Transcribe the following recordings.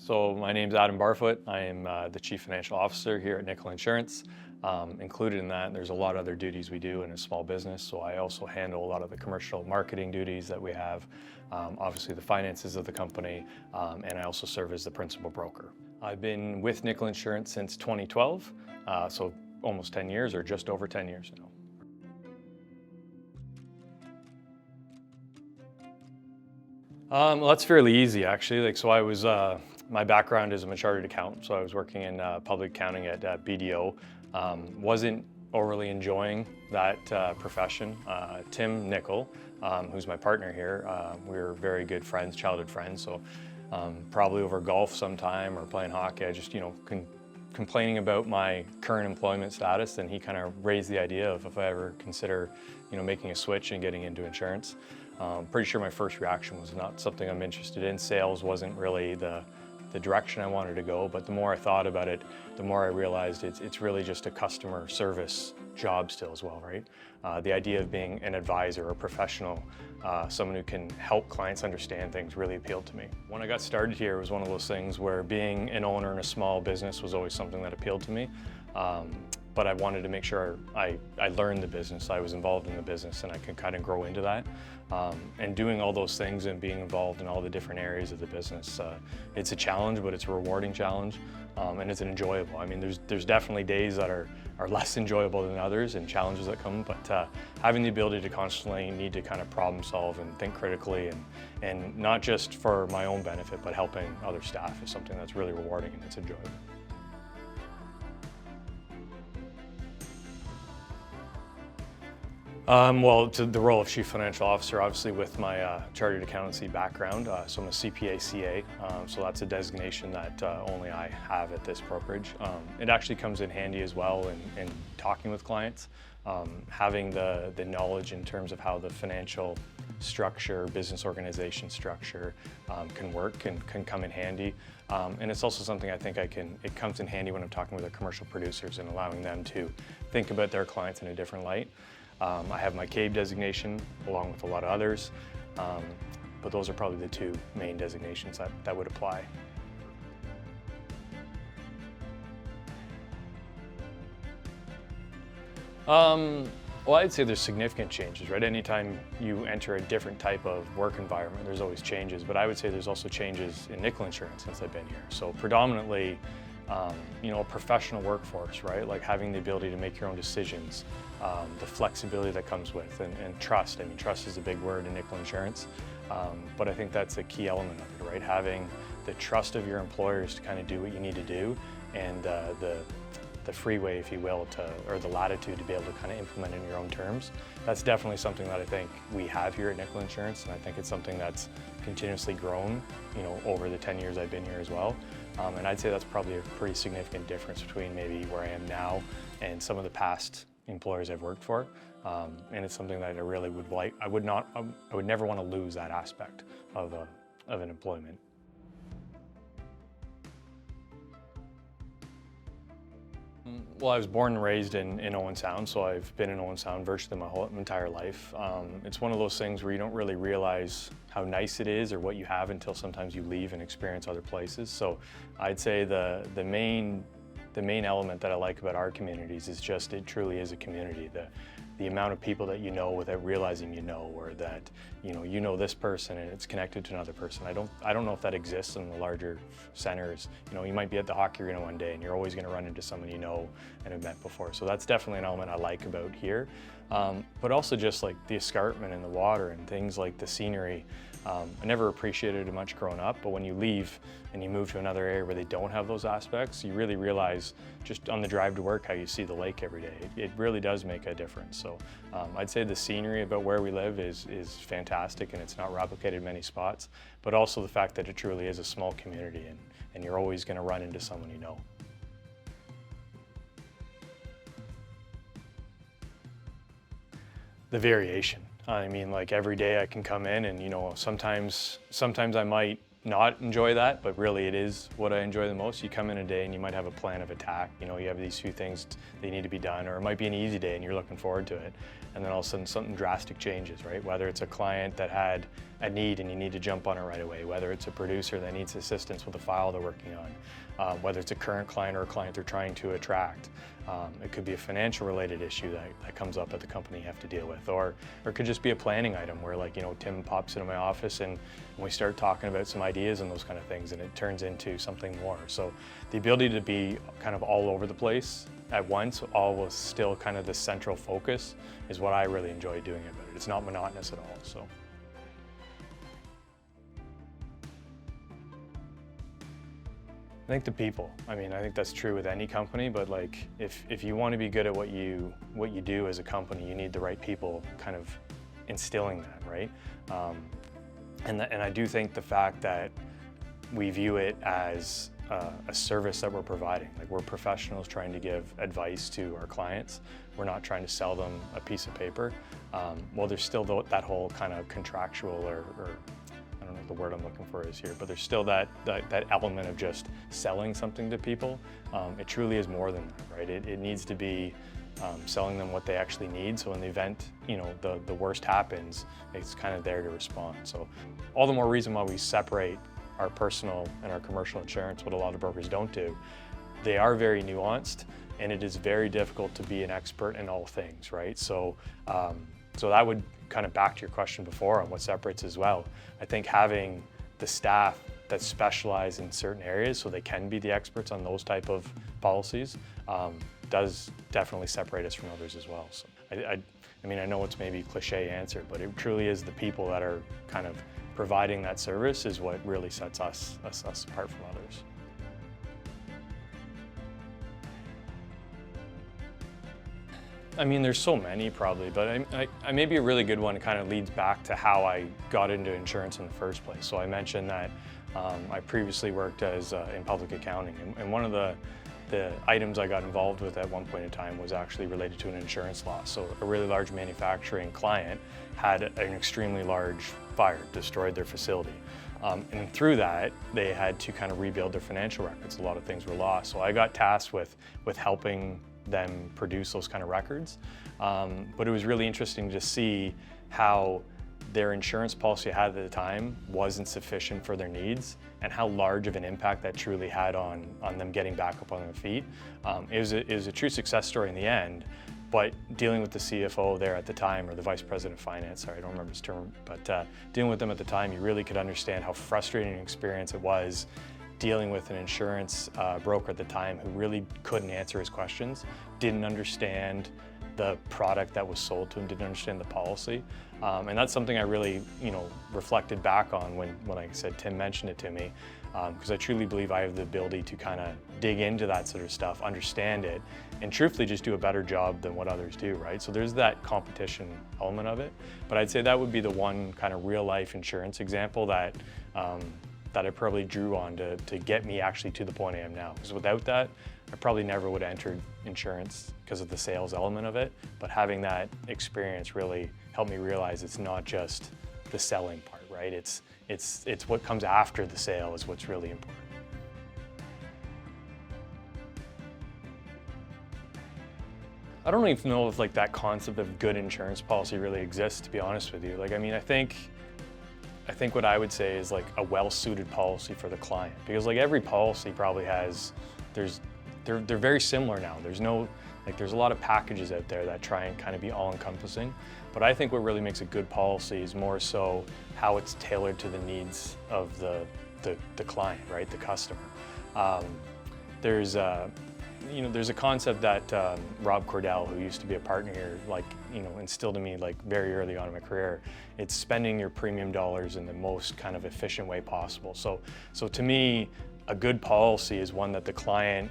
So my name's Adam Barfoot. I am the Chief Financial Officer here at Nicol Insurance. Included in that, there's a lot of other duties we do in a small business. So I also handle a lot of the commercial marketing duties that we have, obviously the finances of the company, and I also serve as the principal broker. I've been with Nicol Insurance since 2012, so almost 10 years or just over 10 years now. Well, that's fairly easy actually. So I was, my background is I'm a chartered accountant, so I was working in public accounting at BDO. Wasn't overly enjoying that profession. Tim Nicol, who's my partner here, we were very good friends, childhood friends. So probably over golf sometime or playing hockey, I just, complaining about my current employment status, and he kind of raised the idea of if I ever consider, making a switch and getting into insurance. Pretty sure my first reaction was not something I'm interested in. Sales wasn't really the direction I wanted to go, but the more I thought about it, the more I realized it's really just a customer service job still as well, right? The idea of being an advisor or professional, someone who can help clients understand things really appealed to me. When I got started here, it was one of those things where being an owner in a small business was always something that appealed to me. But I wanted to make sure I learned the business, I was involved in the business, and I could kind of grow into that. And doing all those things and being involved in all the different areas of the business, it's a challenge, but it's a rewarding challenge, and it's enjoyable. I mean, there's definitely days that are less enjoyable than others and challenges that come, but having the ability to constantly need to kind of problem solve and think critically, and not just for my own benefit, but helping other staff is something that's really rewarding and it's enjoyable. Well, to the role of Chief Financial Officer, obviously with my chartered accountancy background, so I'm a CPA CA, so that's a designation that only I have at this brokerage. It actually comes in handy as well in talking with clients, having the knowledge in terms of how the financial structure, business organization structure can work and can come in handy. And it's also something I think it comes in handy when I'm talking with our commercial producers and allowing them to think about their clients in a different light. I have my CABE designation along with a lot of others, but those are probably the two main designations that would apply. Well, I'd say there's significant changes, right? Anytime you enter a different type of work environment, there's always changes, but I would say there's also changes in Nicol Insurance since I've been here. So predominantly, a professional workforce, right? Like having the ability to make your own decisions, the flexibility that comes with, and trust. I mean, trust is a big word in Nicol Insurance, but I think that's a key element of it, right? Having the trust of your employers to kind of do what you need to do, and the freeway, if you will, or the latitude to be able to kind of implement in your own terms. That's definitely something that I think we have here at Nicol Insurance, and I think it's something that's continuously grown, over the 10 years I've been here as well. And I'd say that's probably a pretty significant difference between maybe where I am now and some of the past employers I've worked for. And it's something that I really would like. I would never want to lose that aspect of an employment. Well, I was born and raised in Owen Sound, so I've been in Owen Sound virtually my whole entire life. It's one of those things where you don't really realize how nice it is or what you have until sometimes you leave and experience other places. So I'd say the main element that I like about our communities is just it truly is a community. The amount of people that you know without realizing or that you know this person and it's connected to another person. I don't know if that exists in the larger centers. You might be at the hockey arena one day and you're always going to run into someone you know and have met before. So that's definitely an element I like about here. But also just like the escarpment and the water and things like the scenery. I never appreciated it much growing up, but when you leave and you move to another area where they don't have those aspects, you really realize just on the drive to work how you see the lake every day. It really does make a difference. So I'd say the scenery about where we live is fantastic, and it's not replicated in many spots, but also the fact that it truly is a small community, and you're always going to run into someone you know. The variation. I mean, like every day I can come in and, sometimes I might not enjoy that, but really it is what I enjoy the most. You come in a day and you might have a plan of attack. You know, you have these few things that need to be done, or it might be an easy day and you're looking forward to it. And then all of a sudden something drastic changes, right? Whether it's a client that had a need and you need to jump on it right away, whether it's a producer that needs assistance with a file they're working on, whether it's a current client or a client they're trying to attract. It could be a financial related issue that comes up at the company you have to deal with, or it could just be a planning item where, like, you know, Tim pops into my office and we start talking about some ideas and those kind of things, and it turns into something more. So the ability to be kind of all over the place at once, all with still kind of the central focus, is what I really enjoy doing about it. It's not monotonous at all. So. I think the people. I mean, I think that's true with any company, but like if you want to be good at what you do as a company, you need the right people kind of instilling that, right? And I do think the fact that we view it as a service that we're providing. Like, we're professionals trying to give advice to our clients. We're not trying to sell them a piece of paper. Well, there's still that whole kind of contractual or I don't know what the word I'm looking for is here, but there's still that element of just selling something to people. It truly is more than that, right? It needs to be selling them what they actually need. So in the event, you know, the worst happens, it's kind of there to respond. So all the more reason why we separate our personal and our commercial insurance, what a lot of brokers don't do. They are very nuanced, and it is very difficult to be an expert in all things, right? So, so that would kind of back to your question before on what separates as well. I think having the staff that specialize in certain areas so they can be the experts on those type of policies does definitely separate us from others as well. So I mean, I know it's maybe a cliche answer, but it truly is the people that are kind of providing that service is what really sets us apart from others. I mean, there's so many probably, but I maybe a really good one kind of leads back to how I got into insurance in the first place. So I mentioned that I previously worked as in public accounting, and one of the items I got involved with at one point in time was actually related to an insurance loss. So a really large manufacturing client had an extremely large fire, destroyed their facility. And through that, they had to kind of rebuild their financial records. A lot of things were lost. So I got tasked with helping them produce those kind of records. But it was really interesting to see how their insurance policy I had at the time wasn't sufficient for their needs, and how large of an impact that truly had on them getting back up on their feet. It was a true success story in the end, but dealing with the CFO there at the time, or the Vice President of Finance, sorry, I don't remember his term, but dealing with them at the time, you really could understand how frustrating an experience it was dealing with an insurance broker at the time who really couldn't answer his questions, didn't understand the product that was sold to him, didn't understand the policy. And that's something I really, reflected back on when like I said, Tim mentioned it to me, because I truly believe I have the ability to kind of dig into that sort of stuff, understand it, and truthfully just do a better job than what others do, right? So there's that competition element of it, but I'd say that would be the one kind of real life insurance example that I probably drew on to get me actually to the point I am now. Because without that, I probably never would have entered insurance because of the sales element of it. But having that experience really helped me realize it's not just the selling part, right? It's what comes after the sale is what's really important. I don't even know if like that concept of good insurance policy really exists, to be honest with you. Like, I mean, I think what I would say is like a well-suited policy for the client, because like every policy probably has, they're very similar now. There's a lot of packages out there that try and kind of be all-encompassing, but I think what really makes a good policy is more so how it's tailored to the needs of the client, right, the customer. There's a concept that Rob Cordell, who used to be a partner here, instilled in me very early on in my career. It's spending your premium dollars in the most kind of efficient way possible. So to me, a good policy is one that the client,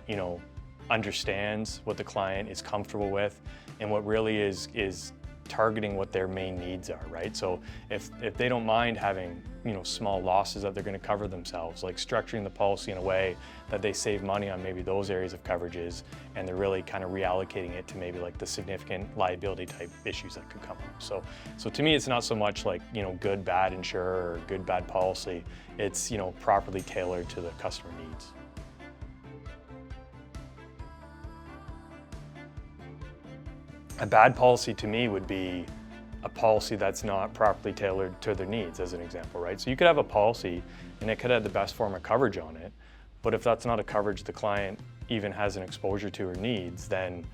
understands, what the client is comfortable with, and what really is targeting what their main needs are, right? So if they don't mind having, small losses that they're going to cover themselves, like structuring the policy in a way that they save money on maybe those areas of coverages, and they're really kind of reallocating it to maybe like the significant liability type issues that could come up. So to me, it's not so much like, good, bad insurer or good, bad policy. It's, properly tailored to the customer needs. A bad policy to me would be a policy that's not properly tailored to their needs, as an example, right? So you could have a policy and it could have the best form of coverage on it, but if that's not a coverage the client even has an exposure to or needs, then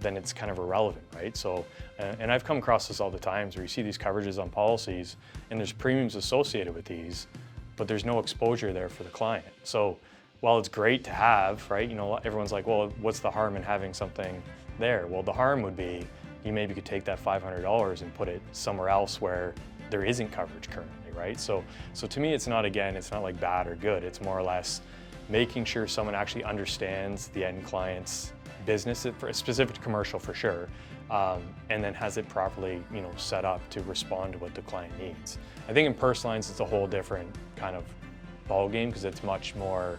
it's kind of irrelevant, right? So, and I've come across this all the times where you see these coverages on policies and there's premiums associated with these, but there's no exposure there for the client. So while it's great to have, right, everyone's like, well, what's the harm in having something there? Well, the harm would be you maybe could take that $500 and put it somewhere else where there isn't coverage currently, right? So to me, it's not like bad or good. It's more or less making sure someone actually understands the end client's business, specific to commercial for sure, and then has it properly, set up to respond to what the client needs. I think in personal lines, it's a whole different kind of ball game because it's much more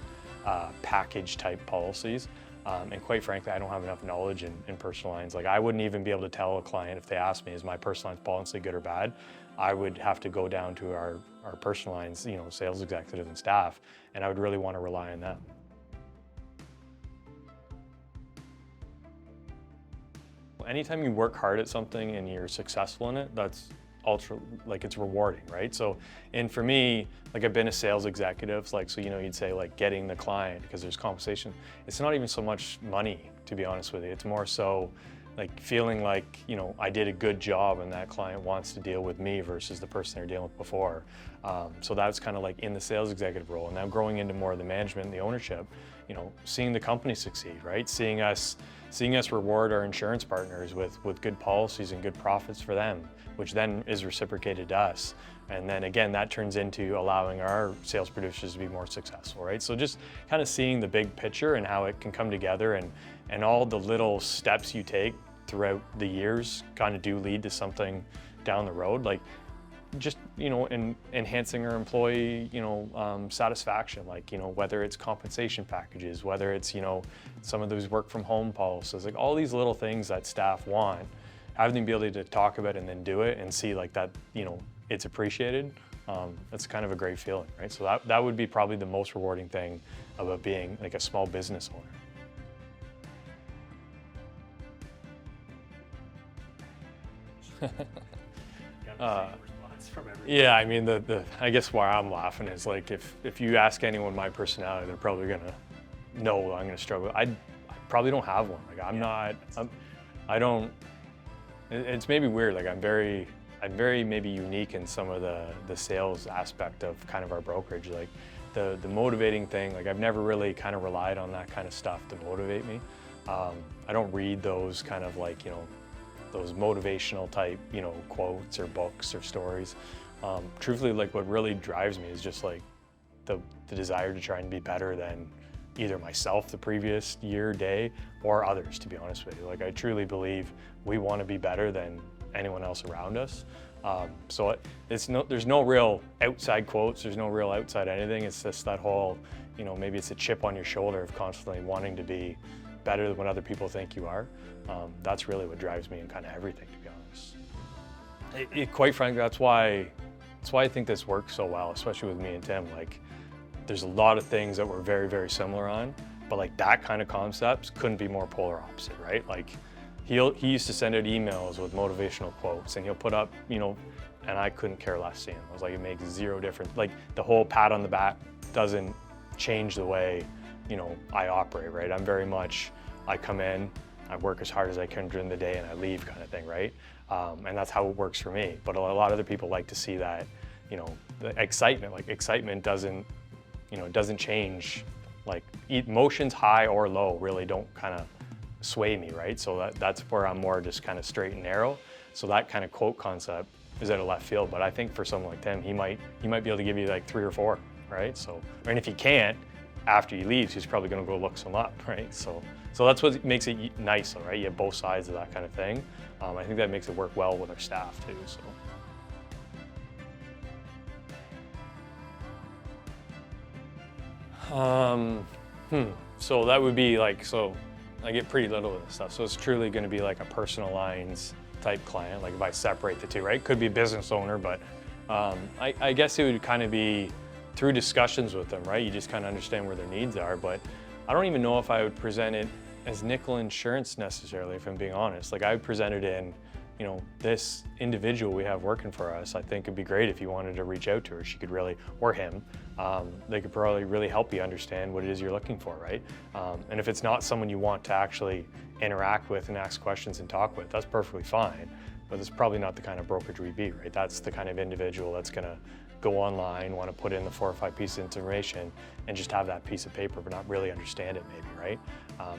package type policies. And quite frankly, I don't have enough knowledge in personal lines. Like I wouldn't even be able to tell a client if they asked me, is my personal lines policy good or bad? I would have to go down to our personal lines, sales executives and staff, and I would really want to rely on them. Anytime you work hard at something and you're successful in it, that's it's rewarding, right? So, and for me, like I've been a sales executive, so you'd say like getting the client because there's compensation. It's not even so much money, to be honest with you. It's more so like feeling like, I did a good job and that client wants to deal with me versus the person they're dealing with before. So that's kind of like in the sales executive role. And now growing into more of the management and the ownership, seeing the company succeed, right? Seeing us reward our insurance partners with good policies and good profits for them, which then is reciprocated to us. And then again, that turns into allowing our sales producers to be more successful, right? So just kind of seeing the big picture and how it can come together, and all the little steps you take throughout the years kind of do lead to something down the road, like just, enhancing our employee, satisfaction, like, whether it's compensation packages, whether it's, some of those work from home policies, like all these little things that staff want, having the ability to talk about it and then do it and see like that, it's appreciated. That's kind of a great feeling, right? So that would be probably the most rewarding thing about being like a small business owner. Yeah, I mean, I guess why I'm laughing is like if you ask anyone my personality, they're probably gonna know I'm gonna struggle. I probably don't have one. Like I don't. It's maybe weird. Like I'm very maybe unique in some of the sales aspect of kind of our brokerage. Like the motivating thing. Like I've never really kind of relied on that kind of stuff to motivate me. I don't read those kind of like those motivational type, quotes or books or stories. Truthfully, like what really drives me is just like the desire to try and be better than either myself the previous year, day, or others, to be honest with you. Like I truly believe we want to be better than anyone else around us. So there's no real outside quotes, there's no real outside anything. It's just that whole, maybe it's a chip on your shoulder of constantly wanting to be better than what other people think you are. That's really what drives me in kind of everything, to be honest. Quite frankly, that's why I think this works so well, especially with me and Tim. Like, there's a lot of things that we're very, very similar on, but like that kind of concepts couldn't be more polar opposite, right? Like, he used to send out emails with motivational quotes, and he'll put up, and I couldn't care less seeing them. I was like, it makes zero difference. Like, the whole pat on the back doesn't change the way, I operate, right? I'm very much, I come in, I work as hard as I can during the day and I leave kind of thing, right? And that's how it works for me. But a lot of other people like to see that, the excitement. Like excitement doesn't change. Like emotions high or low really don't kind of sway me, right? So that's where I'm more just kind of straight and narrow. So that kind of quote concept is out of left field. But I think for someone like Tim, he might be able to give you like 3 or 4, right? So, and if he can't, after he leaves, he's probably going to go look some up, right? So that's what makes it nice, right? You have both sides of that kind of thing. I think that makes it work well with our staff too. So that would be like, so I get pretty little of this stuff. So it's truly going to be like a personal lines type client. Like if I separate the two, right? Could be a business owner, but I guess it would kind of be through discussions with them, right? You just kind of understand where their needs are, but I don't even know if I would present it as Nicol insurance necessarily, if I'm being honest. Like I would present it in, you know, this individual we have working for us, I think it'd be great if you wanted to reach out to her. She could really, or him, they could probably really help you understand what it is you're looking for, right? And if it's not someone you want to actually interact with and ask questions and talk with, that's perfectly fine, but it's probably not the kind of brokerage we'd be, right? That's the kind of individual that's gonna go online, want to put in the 4 or 5 pieces of information and just have that piece of paper but not really understand it maybe, right?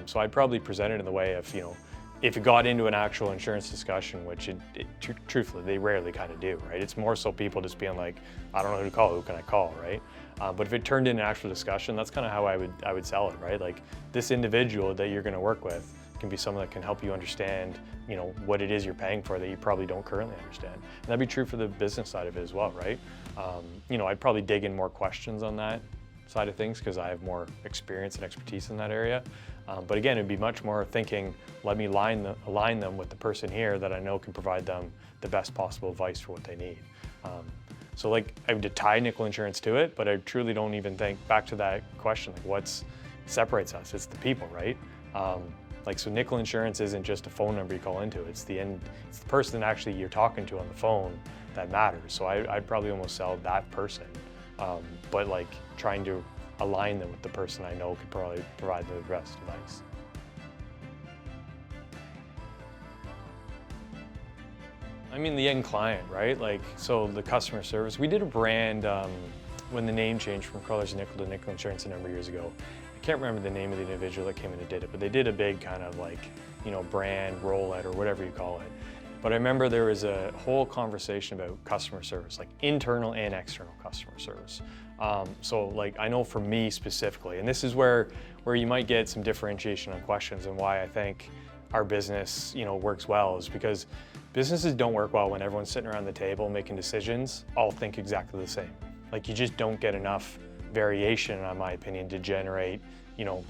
So I'd probably present it in the way of, you know, if it got into an actual insurance discussion, which truthfully, they rarely kind of do, right? It's more so people just being like, I don't know who to call, who can I call, right? But if it turned into an actual discussion, that's kind of how I would sell it, right? Like this individual that you're gonna work with can be someone that can help you understand, you know, what it is you're paying for that you probably don't currently understand. And that'd be true for the business side of it as well, right? You know, I'd probably dig in more questions on that side of things because I have more experience and expertise in that area. But again, it'd be much more thinking, let me align them with the person here that I know can provide them the best possible advice for what they need. So like I would tie Nicol Insurance to it, but I truly don't even think, back to that question, like what separates us? It's the people, right? Like so Nicol Insurance isn't just a phone number you call into, it's the person actually you're talking to on the phone that matters. So I'd probably almost sell that person, but like trying to align them with the person I know could probably provide the best advice. I mean the end client, right? Like, so the customer service. We did a brand when the name changed from Colors Nicol to Nicol Insurance a number of years ago. I can't remember the name of the individual that came in and did it, but they did a big kind of like, you know, brand rollout or whatever you call it. But I remember there was a whole conversation about customer service, like internal and external customer service. So like I know for me specifically, and this is where you might get some differentiation on questions and why I think our business, you know, works well is because businesses don't work well when everyone's sitting around the table making decisions, all think exactly the same. Like you just don't get enough variation, in my opinion, to generate, you know,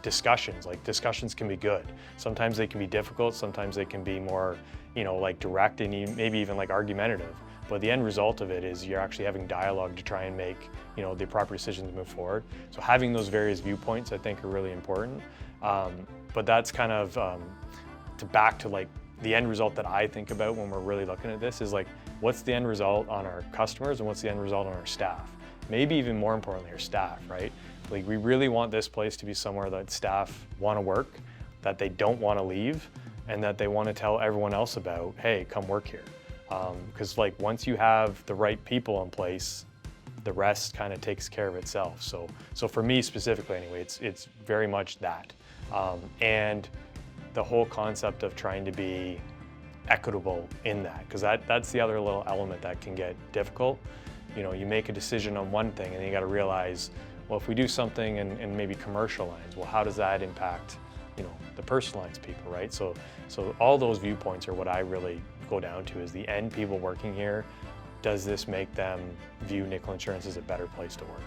discussions. Like discussions can be good. Sometimes they can be difficult, sometimes they can be more, you know, like direct and maybe even like argumentative. But the end result of it is you're actually having dialogue to try and make, you know, the proper decisions to move forward. So having those various viewpoints, I think, are really important. But that's kind of back to like the end result that I think about when we're really looking at this is like, what's the end result on our customers and what's the end result on our staff? Maybe even more importantly, our staff, right? Like we really want this place to be somewhere that staff want to work, that they don't want to leave, and that they want to tell everyone else about, hey, come work here. Because like once you have the right people in place, the rest kind of takes care of itself. So for me specifically anyway, it's very much that. And the whole concept of trying to be equitable in that, because that's the other little element that can get difficult. You know, you make a decision on one thing and then you got to realize, well, if we do something in maybe commercial lines, well, how does that impact, you know, the personal lines people, right? So all those viewpoints are what I really go down to is the end people working here. Does this make them view Nicol Insurance as a better place to work?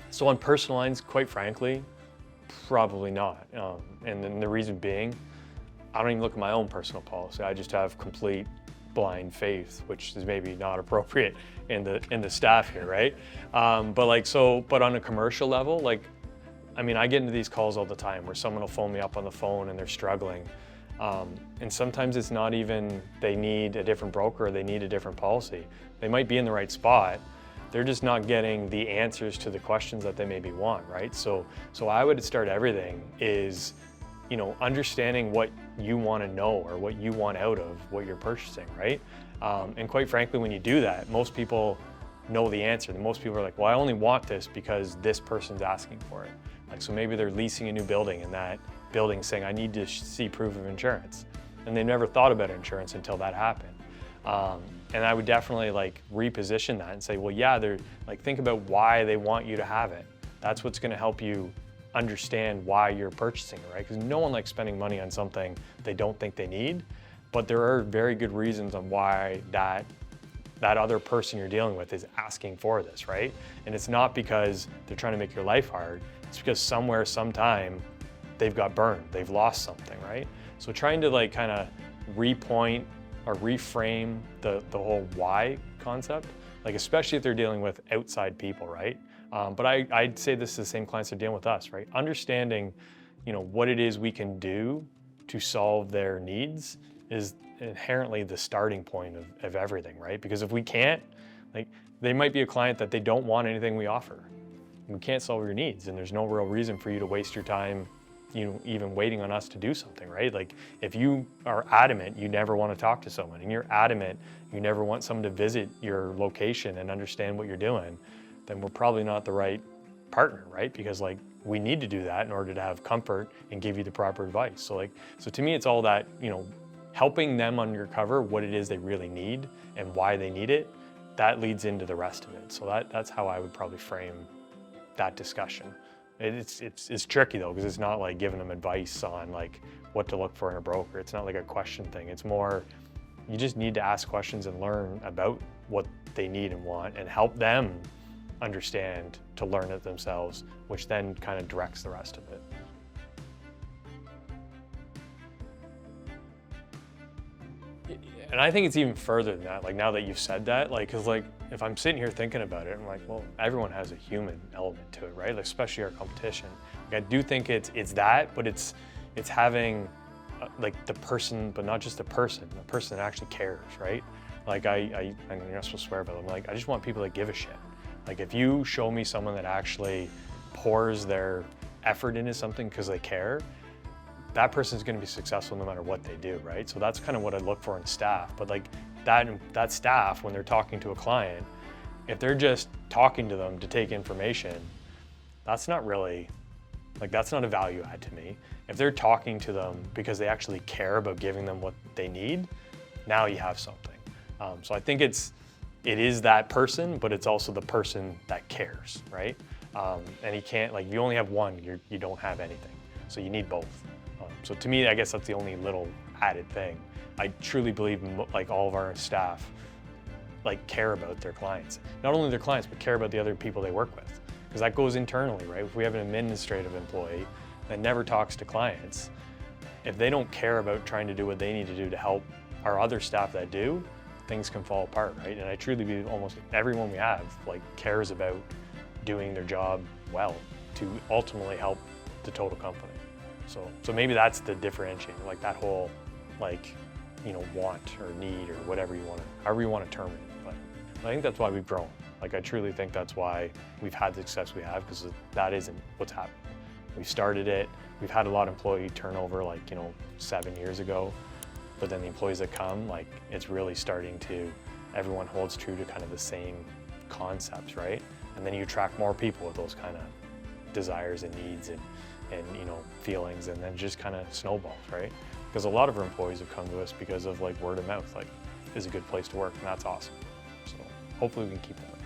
So on personal lines, quite frankly, probably not. And then the reason being, I don't even look at my own personal policy. I just have complete blind faith, which is maybe not appropriate in the staff here, right? But on a commercial level, like, I mean, I get into these calls all the time where someone will phone me up on the phone and they're struggling. And sometimes it's not even they need a different broker or they need a different policy. They might be in the right spot. They're just not getting the answers to the questions that they maybe want, right? So I would start everything is, you know, understanding what you want to know or what you want out of what you're purchasing, right? And quite frankly, when you do that, most people know the answer. Most people are like, well, I only want this because this person's asking for it. Like, so maybe they're leasing a new building and that building's saying, I need to see proof of insurance. And they never thought about insurance until that happened. And I would definitely like reposition that and say, well, yeah, they're like, think about why they want you to have it. That's what's gonna help you understand why you're purchasing it, right? Because no one likes spending money on something they don't think they need, but there are very good reasons on why that other person you're dealing with is asking for this, right? And it's not because they're trying to make your life hard, it's because somewhere, sometime, they've got burned, they've lost something, right? So trying to like kind of repoint or reframe the whole why concept, like especially if they're dealing with outside people, right? But I'd say this is the same clients are dealing with us, right? Understanding, what it is we can do to solve their needs is inherently the starting point of everything, right? Because if we can't, like, they might be a client that they don't want anything we offer. We can't solve your needs, and there's no real reason for you to waste your time, even waiting on us to do something, right? Like, if you are adamant you never want to talk to someone, and you're adamant you never want someone to visit your location and understand what you're doing, then we're probably not the right partner, right? Because like, we need to do that in order to have comfort and give you the proper advice. So to me, it's all that, helping them uncover what it is they really need and why they need it. That leads into the rest of it. So that's how I would probably frame that discussion. It's tricky though, because it's not like giving them advice on like what to look for in a broker. It's not like a question thing. It's more, you just need to ask questions and learn about what they need and want and help them understand to learn it themselves, which then kind of directs the rest of it. And I think it's even further than that. Like, now that you've said that, like, cause like, if I'm sitting here thinking about it, I'm like, well, everyone has a human element to it, right? Like, especially our competition. Like, I do think it's that, but it's having like the person, but not just the person that actually cares, right? Like and you're not supposed to swear, but I'm like, I just want people that give a shit. Like, if you show me someone that actually pours their effort into something because they care, that person's going to be successful no matter what they do, right? So that's kind of what I look for in staff. But like that staff, when they're talking to a client, if they're just talking to them to take information, that's not really, like, that's not a value add to me. If they're talking to them because they actually care about giving them what they need, now you have something. So I think it is that person, but it's also the person that cares, right? And you can't, like, if you only have one, you don't have anything. So you need both. So to me, I guess that's the only little added thing. I truly believe like all of our staff like care about their clients. Not only their clients, but care about the other people they work with. Because that goes internally, right? If we have an administrative employee that never talks to clients, if they don't care about trying to do what they need to do to help our other staff that do, things can fall apart, right? And I truly believe almost everyone we have like cares about doing their job well to ultimately help the total company. So maybe that's the differentiator, like that whole, like, want or need or whatever you want to, however you want to term it. But I think that's why we've grown. Like, I truly think that's why we've had the success we have, because that isn't what's happened. We started it, we've had a lot of employee turnover, like, 7 years ago, but then the employees that come, like, it's really starting to, everyone holds true to kind of the same concepts, right? And then you attract more people with those kind of desires and needs and feelings, and then just kind of snowballs, right? Because a lot of our employees have come to us because of like word of mouth, like, is a good place to work, and that's awesome. So hopefully we can keep that up.